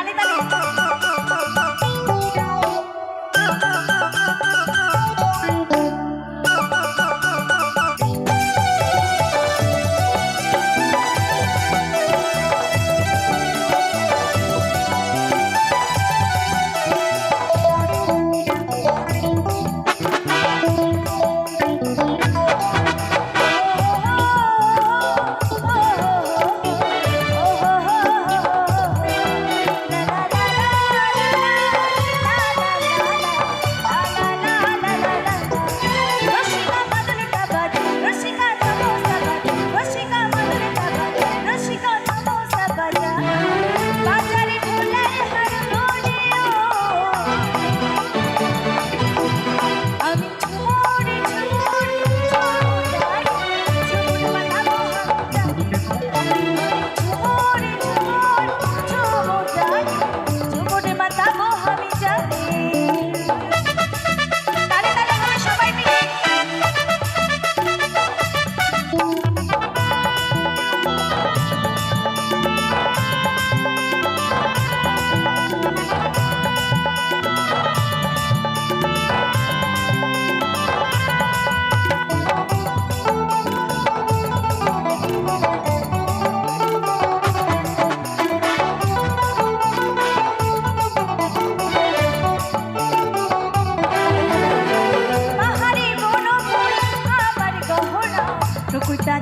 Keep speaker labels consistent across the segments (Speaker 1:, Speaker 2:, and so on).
Speaker 1: তালে তালে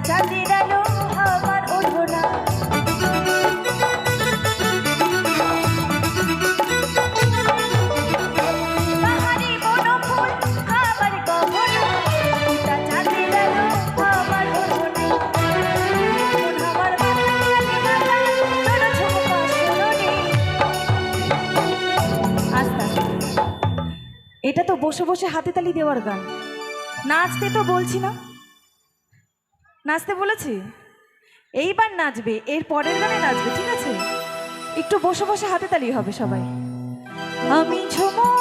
Speaker 1: চাঁদের আলো আমার ওঠোনা পাহাড়ি বনফুল আমার গহনা ওটা চাঁদের আলো আমার ওঠোনা আমার মাথা তোর ঝুমকা শুনুনি আস্তে আস্তে এটা তো বসে বসে হাতে তালি দেওয়ার গান নাচতে তো বলছি না নাচতে বলেছি এইবার নাচবে এর পরের গানে নাচবে ঠিক আছে একটু বসে বসে হাতে তালি হবে সবাই আমি ঝুমো